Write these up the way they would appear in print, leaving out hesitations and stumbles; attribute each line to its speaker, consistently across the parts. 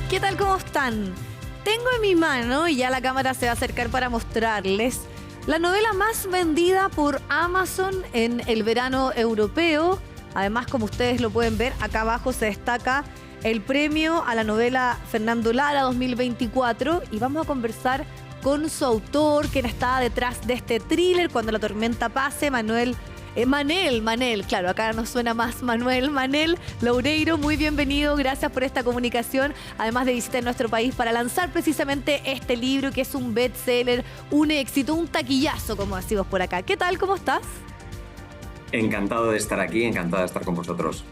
Speaker 1: ¿Qué tal? ¿Cómo están? Tengo en mi mano, y ya la cámara se va a acercar para mostrarles, la novela más vendida por Amazon en el verano europeo. Además, como ustedes lo pueden ver, acá abajo se destaca el premio a la novela Fernando Lara 2024 y vamos a conversar con su autor, quien está detrás de este thriller, Cuando la tormenta pase, Manel, claro, acá nos suena más Manel Loureiro. Muy bienvenido, gracias por esta comunicación, además de visita en nuestro país para lanzar precisamente este libro que es un bestseller, un éxito, un taquillazo, como decimos por acá. ¿Qué tal? ¿Cómo estás?
Speaker 2: Encantado de estar aquí, encantado de estar con vosotros.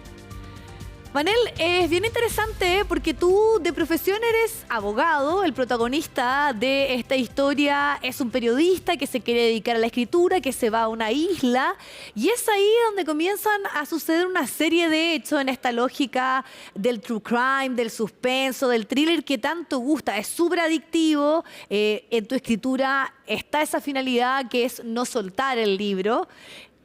Speaker 1: Manel, es bien interesante porque tú de profesión eres abogado, el protagonista de esta historia es un periodista que se quiere dedicar a la escritura, que se va a una isla y es ahí donde comienzan a suceder una serie de hechos en esta lógica del true crime, del suspenso, del thriller que tanto gusta, es súper adictivo. En tu escritura está esa finalidad que es no soltar el libro.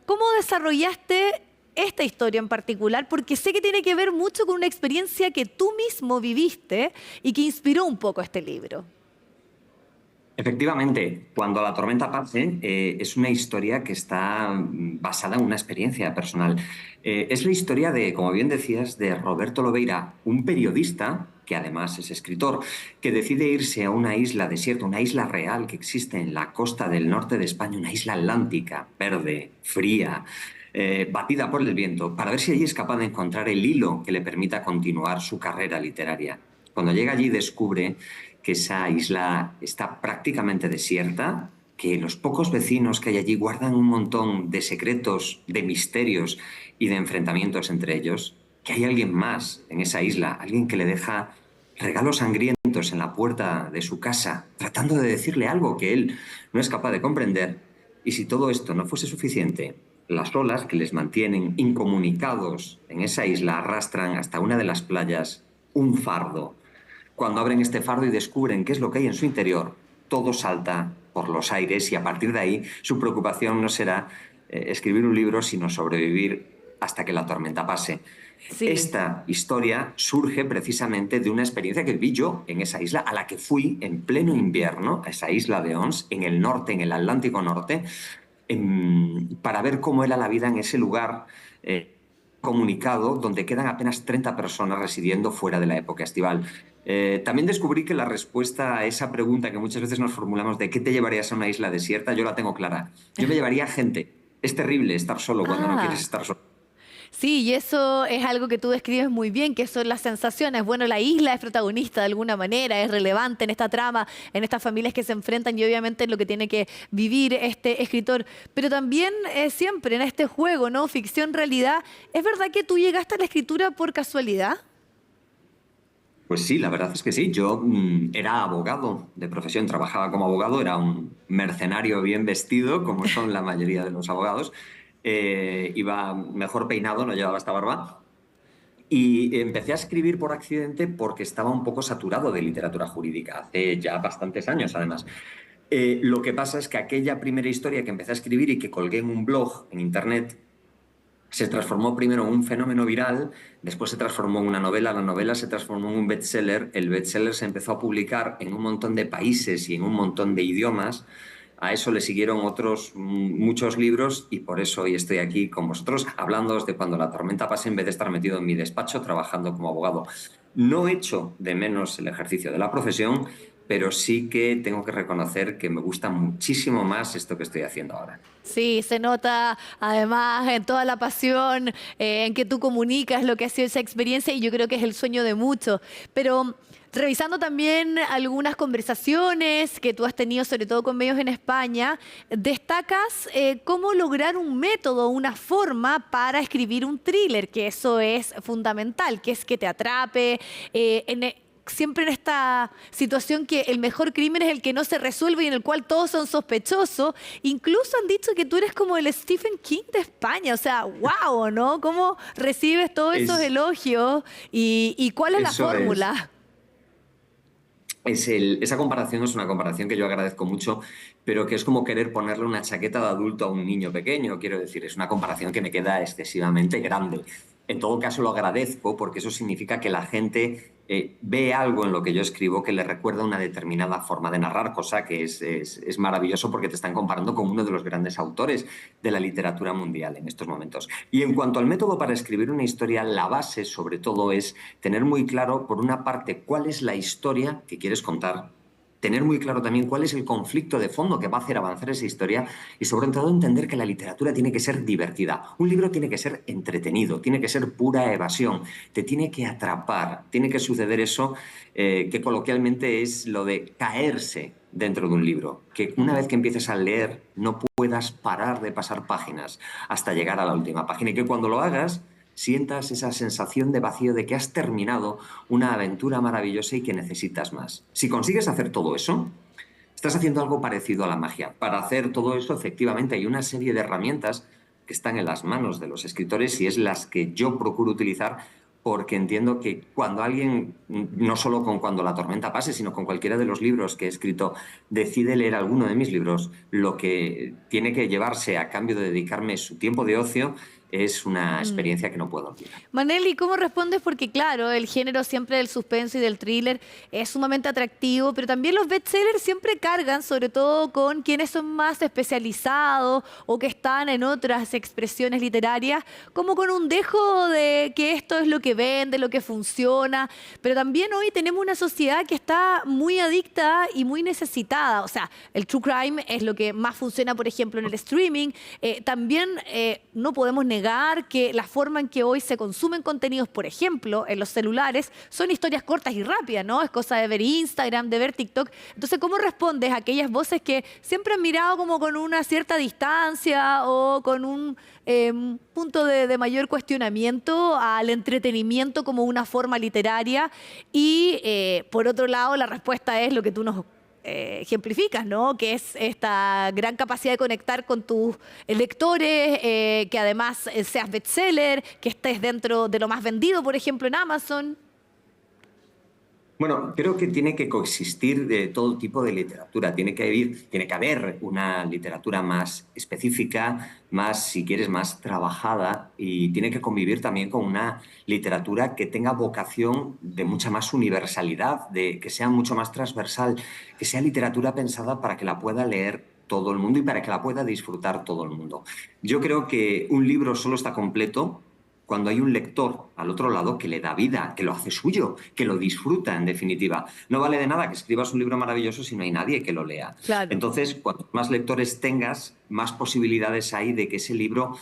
Speaker 1: ¿Cómo desarrollaste esta historia en particular? Porque sé que tiene que ver mucho con una experiencia que tú mismo viviste y que inspiró un poco este libro.
Speaker 2: Efectivamente, Cuando la tormenta pase es una historia que está basada en una experiencia personal. Es la historia de, como bien decías, de Roberto Lobeira, un periodista que además es escritor, que decide irse a una isla desierta, una isla real que existe en la costa del norte de España, una isla atlántica, verde, fría, batida por el viento, para ver si allí es capaz de encontrar el hilo que le permita continuar su carrera literaria. Cuando llega allí descubre que esa isla está prácticamente desierta, que los pocos vecinos que hay allí guardan un montón de secretos, de misterios y de enfrentamientos entre ellos, que hay alguien más en esa isla, alguien que le deja regalos sangrientos en la puerta de su casa, tratando de decirle algo que él no es capaz de comprender. Y si todo esto no fuese suficiente, las olas que les mantienen incomunicados en esa isla arrastran hasta una de las playas un fardo. Cuando abren este fardo y descubren qué es lo que hay en su interior, todo salta por los aires y a partir de ahí su preocupación no será escribir un libro, sino sobrevivir hasta que la tormenta pase.
Speaker 1: Sí.
Speaker 2: Esta historia surge precisamente de una experiencia que viví yo en esa isla, a la que fui en pleno invierno, a esa isla de Ons, en el norte, en el Atlántico Norte, para ver cómo era la vida en ese lugar comunicado, donde quedan apenas 30 personas residiendo fuera de la época estival. También descubrí que la respuesta a esa pregunta que muchas veces nos formulamos de ¿qué te llevarías a una isla desierta? Yo la tengo clara. Yo me llevaría gente. Es terrible estar solo cuando no quieres estar solo.
Speaker 1: Sí, y eso es algo que tú describes muy bien, que son las sensaciones. Bueno, la isla es protagonista de alguna manera, es relevante en esta trama, en estas familias que se enfrentan y obviamente en lo que tiene que vivir este escritor. Pero también siempre en este juego, ¿no? Ficción-realidad, ¿es verdad que tú llegaste a la escritura por casualidad?
Speaker 2: Pues sí, la verdad es que sí. Yo era abogado de profesión, trabajaba como abogado, era un mercenario bien vestido, como son la mayoría de los abogados. Iba mejor peinado, no llevaba esta barba. Y empecé a escribir por accidente porque estaba un poco saturado de literatura jurídica, hace ya bastantes años además. Lo que pasa es que aquella primera historia que empecé a escribir y que colgué en un blog en internet se transformó primero en un fenómeno viral, después se transformó en una novela, la novela se transformó en un bestseller, el bestseller se empezó a publicar en un montón de países y en un montón de idiomas. A eso le siguieron otros muchos libros y por eso hoy estoy aquí con vosotros hablándoos de Cuando la tormenta pase en vez de estar metido en mi despacho trabajando como abogado. No echo de menos el ejercicio de la profesión, pero sí que tengo que reconocer que me gusta muchísimo más esto que estoy haciendo ahora.
Speaker 1: Sí, se nota además en toda la pasión en que tú comunicas lo que ha sido esa experiencia y yo creo que es el sueño de muchos. Pero revisando también algunas conversaciones que tú has tenido, sobre todo con medios en España, destacas cómo lograr un método, una forma para escribir un thriller, que eso es fundamental, que es que te atrape, siempre en esta situación que el mejor crimen es el que no se resuelve y en el cual todos son sospechosos. Incluso han dicho que tú eres como el Stephen King de España. O sea, wow, ¿no? ¿Cómo recibes todos esos elogios? ¿Y cuál es la fórmula?
Speaker 2: Esa comparación es una comparación que yo agradezco mucho, pero que es como querer ponerle una chaqueta de adulto a un niño pequeño. Quiero decir, es una comparación que me queda excesivamente grande. En todo caso, lo agradezco porque eso significa que la gente ve algo en lo que yo escribo que le recuerda una determinada forma de narrar, cosa que es maravilloso porque te están comparando con uno de los grandes autores de la literatura mundial en estos momentos. Y en cuanto al método para escribir una historia, la base sobre todo es tener muy claro, por una parte, cuál es la historia que quieres contar, tener muy claro también cuál es el conflicto de fondo que va a hacer avanzar esa historia y sobre todo entender que la literatura tiene que ser divertida. Un libro tiene que ser entretenido, tiene que ser pura evasión, te tiene que atrapar, tiene que suceder eso que coloquialmente es lo de caerse dentro de un libro, que una vez que empieces a leer no puedas parar de pasar páginas hasta llegar a la última página y que cuando lo hagas sientas esa sensación de vacío de que has terminado una aventura maravillosa y que necesitas más. Si consigues hacer todo eso, estás haciendo algo parecido a la magia. Para hacer todo eso, efectivamente, hay una serie de herramientas que están en las manos de los escritores y es las que yo procuro utilizar porque entiendo que cuando alguien, no solo con Cuando la tormenta pase, sino con cualquiera de los libros que he escrito, decide leer alguno de mis libros, lo que tiene que llevarse a cambio de dedicarme su tiempo de ocio es una
Speaker 1: Mm.
Speaker 2: experiencia que no puedo olvidar.
Speaker 1: Maneli, ¿cómo respondes? Porque claro, el género siempre del suspenso y del thriller es sumamente atractivo, pero también los bestsellers siempre cargan, sobre todo con quienes son más especializados o que están en otras expresiones literarias, como con un dejo de que esto es lo que vende, lo que funciona, pero también hoy tenemos una sociedad que está muy adicta y muy necesitada. O sea, el true crime es lo que más funciona, por ejemplo, en el streaming. También no podemos negar que la forma en que hoy se consumen contenidos, por ejemplo, en los celulares, son historias cortas y rápidas, ¿no? Es cosa de ver Instagram, de ver TikTok. Entonces, ¿cómo respondes a aquellas voces que siempre han mirado como con una cierta distancia o con un punto de mayor cuestionamiento al entretenimiento como una forma literaria? Y, por otro lado, la respuesta es lo que tú nos ejemplificas, ¿no? Que es esta gran capacidad de conectar con tus lectores, que además seas bestseller, que estés dentro de lo más vendido, por ejemplo, en Amazon.
Speaker 2: Bueno, creo que tiene que coexistir de todo tipo de literatura. Tiene que haber una literatura más específica, más, si quieres, más trabajada y tiene que convivir también con una literatura que tenga vocación de mucha más universalidad, de que sea mucho más transversal, que sea literatura pensada para que la pueda leer todo el mundo y para que la pueda disfrutar todo el mundo. Yo creo que un libro solo está completo cuando hay un lector al otro lado que le da vida, que lo hace suyo, que lo disfruta, en definitiva. No vale de nada que escribas un libro maravilloso si no hay nadie que lo lea.
Speaker 1: Claro.
Speaker 2: Entonces, cuanto más lectores tengas, más posibilidades hay de que ese libro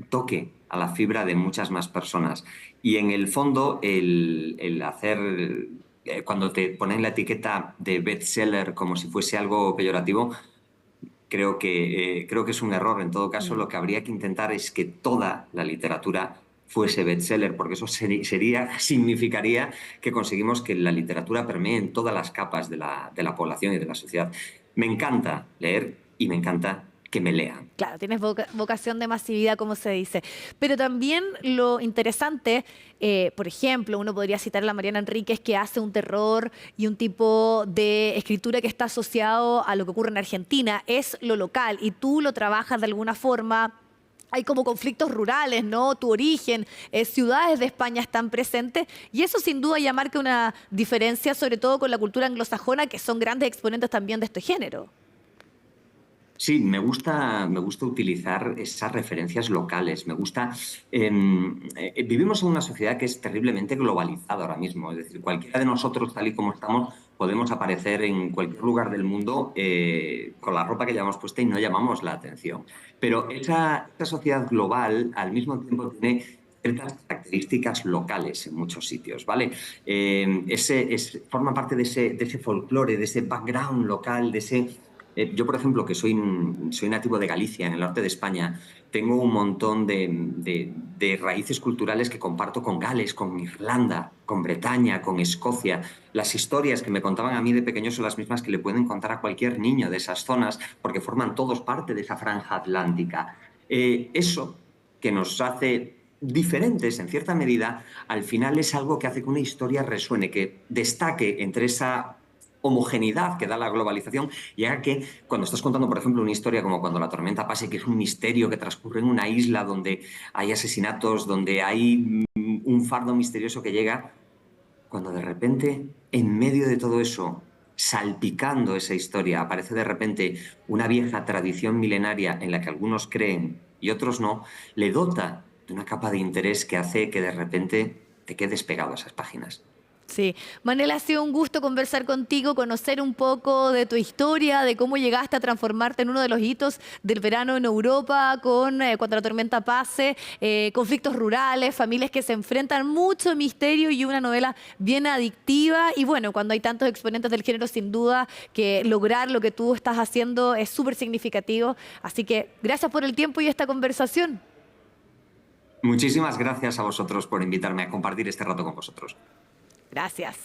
Speaker 2: toque a la fibra de muchas más personas. Y en el fondo, el hacer, cuando te ponen la etiqueta de bestseller como si fuese algo peyorativo, creo que es un error. En todo caso,
Speaker 1: Mm.
Speaker 2: lo que habría que intentar es que toda la literatura fuese bestseller, porque eso significaría que conseguimos que la literatura permee en todas las capas de la población y de la sociedad. Me encanta leer y me encanta que me lean.
Speaker 1: Claro, tienes vocación de masividad, como se dice. Pero también lo interesante, por ejemplo, uno podría citar a la Mariana Enríquez, que hace un terror y un tipo de escritura que está asociado a lo que ocurre en Argentina, es lo local, y tú lo trabajas de alguna forma. Hay como conflictos rurales, ¿no? Tu origen, ciudades de España están presentes, y eso sin duda ya marca una diferencia, sobre todo con la cultura anglosajona, que son grandes exponentes también de este género.
Speaker 2: Sí, me gusta utilizar esas referencias locales. Me gusta. Vivimos en una sociedad que es terriblemente globalizada ahora mismo. Es decir, cualquiera de nosotros, tal y como estamos, podemos aparecer en cualquier lugar del mundo con la ropa que llevamos puesta y no llamamos la atención. Pero esa sociedad global, al mismo tiempo, tiene ciertas características locales en muchos sitios, ¿vale? Forma parte de ese folclore, de ese background local, de ese yo, por ejemplo, que soy nativo de Galicia, en el norte de España, tengo un montón de raíces culturales que comparto con Gales, con Irlanda, con Bretaña, con Escocia. Las historias que me contaban a mí de pequeño son las mismas que le pueden contar a cualquier niño de esas zonas, porque forman todos parte de esa franja atlántica. Eso que nos hace diferentes en cierta medida, al final es algo que hace que una historia resuene, que destaque entre esa homogeneidad que da la globalización y haga que cuando estás contando, por ejemplo, una historia como Cuando la tormenta pase, que es un misterio que transcurre en una isla donde hay asesinatos, donde hay un fardo misterioso que llega, cuando de repente, en medio de todo eso, salpicando esa historia, aparece de repente una vieja tradición milenaria en la que algunos creen y otros no, le dota de una capa de interés que hace que de repente te quedes pegado a esas páginas.
Speaker 1: Sí, Manel, ha sido un gusto conversar contigo, conocer un poco de tu historia, de cómo llegaste a transformarte en uno de los hitos del verano en Europa, con Cuando la tormenta pase, conflictos rurales, familias que se enfrentan, mucho misterio y una novela bien adictiva. Y bueno, cuando hay tantos exponentes del género, sin duda que lograr lo que tú estás haciendo es súper significativo. Así que gracias por el tiempo y esta conversación.
Speaker 2: Muchísimas gracias a vosotros por invitarme a compartir este rato con vosotros.
Speaker 1: Gracias.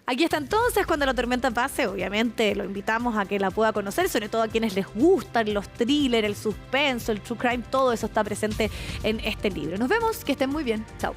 Speaker 1: Aquí está entonces Cuando la tormenta pase. Obviamente lo invitamos a que la pueda conocer, sobre todo a quienes les gustan los thrillers, el suspenso, el true crime, todo eso está presente en este libro. Nos vemos, que estén muy bien. Chao.